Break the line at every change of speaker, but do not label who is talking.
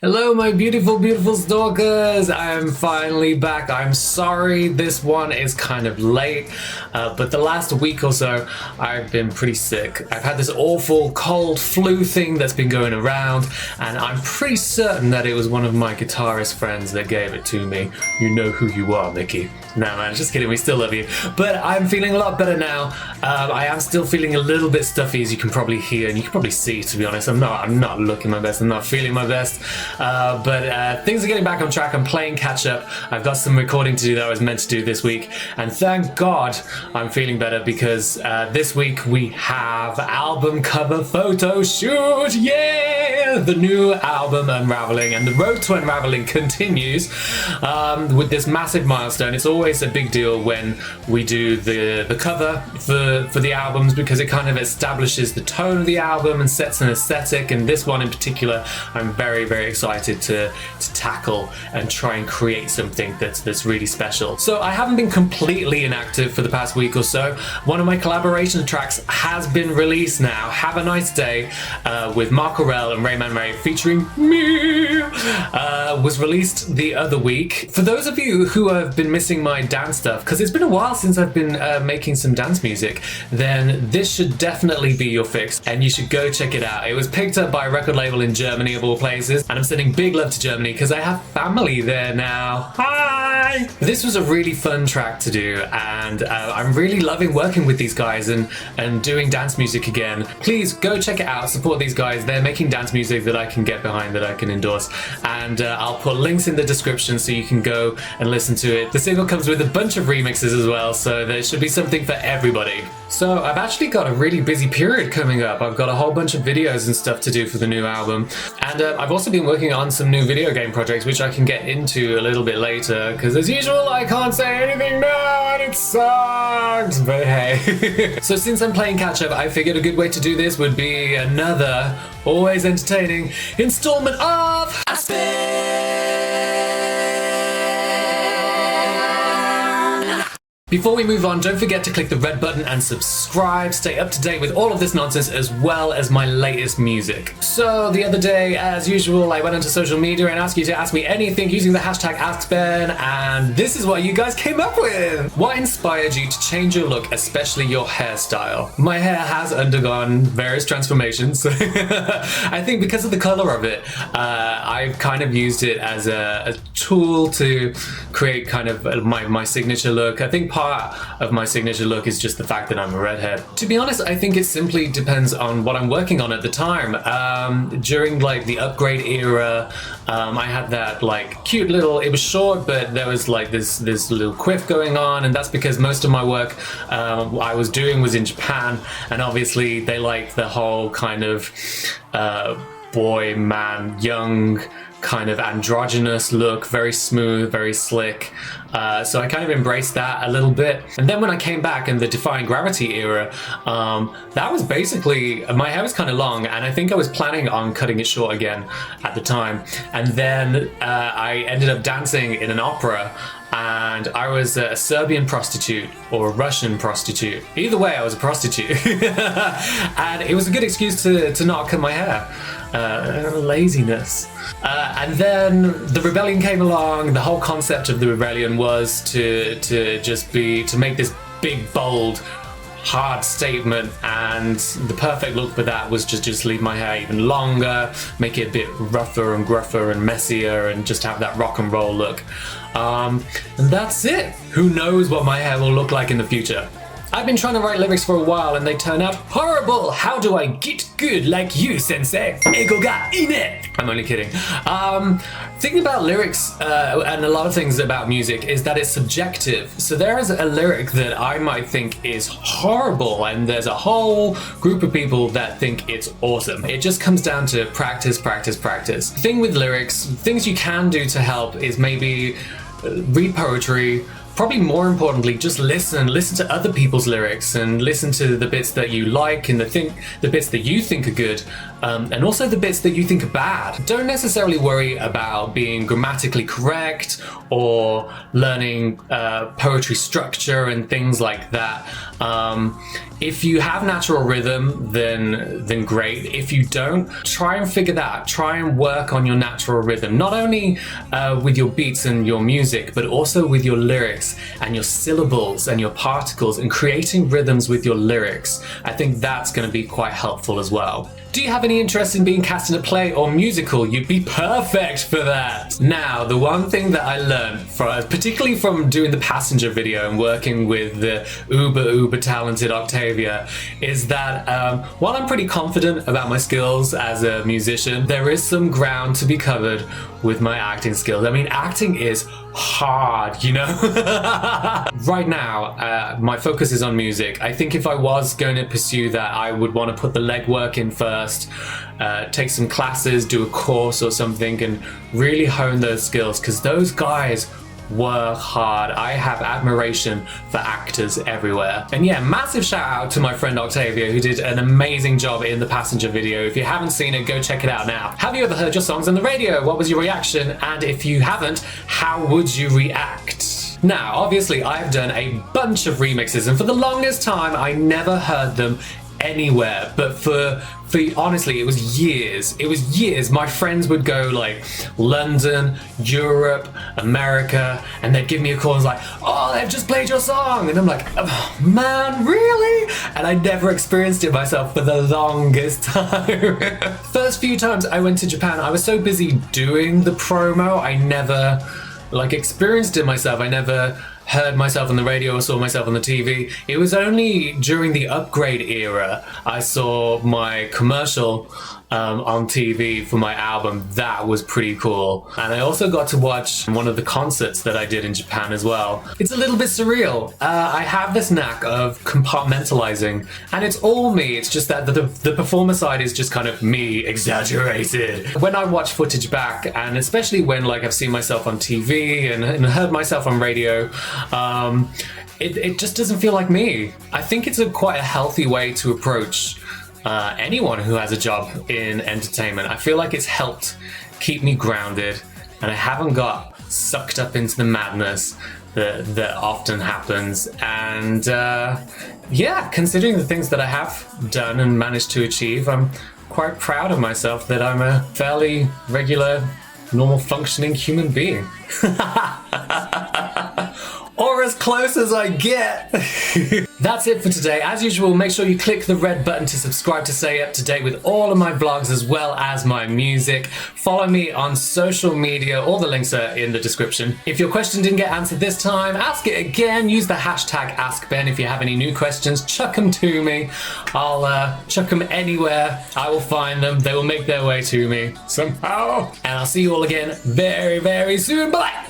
Hello, my beautiful, beautiful stalkers! I am finally back. I'm sorry this one is kind of late, but the last week or so I've been pretty sick. I've had this awful cold flu thing that's been going around, and I'm pretty certain that it was one of my guitarist friends that gave it to me. You know who you are, Mickey. No, man, just kidding. We still love you. But I'm feeling a lot better now. I am still feeling a little bit stuffy, as you can probably hear, and you can probably see, to be honest. I'm not looking my best. I'm not feeling my best. But things are getting back on track. I'm playing catch up. I've got some recording to do that I was meant to do this week. And thank God I'm feeling better because this week we have album cover photo shoot. Yeah! The new album Unraveling, and the road to Unraveling continues with this massive milestone. It's always a big deal when we do the cover for the albums because it kind of establishes the tone of the album and sets an aesthetic, and this one in particular I'm very, very excited to tackle and try and create something that's really special. So I haven't been completely inactive for the past week or so. One of my collaboration tracks has been released now, Have a Nice Day, with Mark Aurel and Rayman Ray featuring me, was released the other week. For those of you who have been missing my dance stuff, because it's been a while since I've been making some dance music, then this should definitely be your fix and you should go check it out. It was picked up by a record label in Germany of all places, and I'm sending big love to Germany because I have family there now. Hi! This was a really fun track to do, and I'm really loving working with these guys and doing dance music again. Please go check it out, support these guys. They're making dance music that I can get behind, that I can endorse, and I'll put links in the description so you can go and listen to it. The single comes with a bunch of remixes as well, so there should be something for everybody. So I've actually got a really busy period coming up. I've got a whole bunch of videos and stuff to do for the new album, and I've also been working on some new video game projects which I can get into a little bit later, because as usual I can't say anything now and it sucks, but hey. So since I'm playing catch up, I figured a good way to do this would be another always entertaining installment of I Before we move on, don't forget to click the red button and subscribe. Stay up to date with all of this nonsense as well as my latest music. So the other day, as usual, I went onto social media and asked you to ask me anything using the hashtag AskBen, and this is what you guys came up with. What inspired you to change your look, especially your hairstyle? My hair has undergone various transformations. I think because of the color of it, I've kind of used it as a tool to create kind of my signature look. I think part of my signature look is just the fact that I'm a redhead. To be honest, I think it simply depends on what I'm working on at the time. During like the upgrade era, I had that like cute little, it was short, but there was like this little quiff going on, and that's because most of my work I was doing was in Japan, and obviously they like the whole kind of boy, man, young, kind of androgynous look, very smooth, very slick. So I kind of embraced that a little bit. And then when I came back in the Defying Gravity era, that was basically, my hair was kind of long, and I think I was planning on cutting it short again at the time. And then I ended up dancing in an opera, and I was a Serbian prostitute or a Russian prostitute. Either way, I was a prostitute. And it was a good excuse to not cut my hair. Laziness. And then the rebellion came along. The whole concept of the rebellion was to make this big, bold, hard statement, and the perfect look for that was just leave my hair even longer, make it a bit rougher and gruffer and messier, and just have that rock and roll look. And that's it. Who knows what my hair will look like in the future? I've been trying to write lyrics for a while and they turn out horrible. How do I get good like you, sensei? Ego ga ine. I'm only kidding. Thinking about lyrics and a lot of things about music is that it's subjective. So there is a lyric that I might think is horrible, and there's a whole group of people that think it's awesome. It just comes down to practice, practice, practice. The thing with lyrics, things you can do to help is maybe read poetry. Probably more importantly, just listen to other people's lyrics and listen to the bits that you like and the bits that you think are good, and also the bits that you think are bad. Don't necessarily worry about being grammatically correct or learning poetry structure and things like that. If you have natural rhythm, then great. If you don't, try and figure that out. Try and work on your natural rhythm, not only with your beats and your music, but also with your lyrics and your syllables and your particles, and creating rhythms with your lyrics. I think that's going to be quite helpful as well. Do you have any interest in being cast in a play or musical? You'd be perfect for that. Now, the one thing that I learned, particularly from doing the Passenger video and working with the uber talented Octavia, is that while I'm pretty confident about my skills as a musician, there is some ground to be covered with my acting skills. I mean, acting is hard, you know? Right now, my focus is on music. I think if I was going to pursue that, I would want to put the legwork in first, take some classes, do a course or something, and really hone those skills, because those guys work hard. I have admiration for actors everywhere. And yeah, massive shout out to my friend Octavia, who did an amazing job in the Passenger video. If you haven't seen it, go check it out now. Have you ever heard your songs on the radio? What was your reaction? And if you haven't, how would you react? Now, obviously, I've done a bunch of remixes, and for the longest time, I never heard them anywhere. But for honestly, it was years. My friends would go like London, Europe, America, and they'd give me a call and was like, oh, they've just played your song. And I'm like, oh, man, really? And I never experienced it myself for the longest time. First few times I went to Japan, I was so busy doing the promo, I never like experienced it myself. I never heard myself on the radio or saw myself on the TV. It was only during the Upgrade era I saw my commercial on TV for my album. That was pretty cool. And I also got to watch one of the concerts that I did in Japan as well. It's a little bit surreal. I have this knack of compartmentalizing, and it's all me. It's just that the performer side is just kind of me exaggerated. When I watch footage back, and especially when like I've seen myself on TV and heard myself on radio, it just doesn't feel like me. I think it's quite a healthy way to approach anyone who has a job in entertainment. I feel like it's helped keep me grounded, and I haven't got sucked up into the madness that often happens. And yeah, considering the things that I have done and managed to achieve, I'm quite proud of myself that I'm a fairly regular, normal functioning human being. Or as close as I get. That's it for today. As usual, make sure you click the red button to subscribe to stay up to date with all of my vlogs as well as my music. Follow me on social media. All the links are in the description. If your question didn't get answered this time, ask it again. Use the hashtag AskBen if you have any new questions. Chuck them to me. I'll chuck them anywhere. I will find them. They will make their way to me somehow. And I'll see you all again very, very soon. Bye!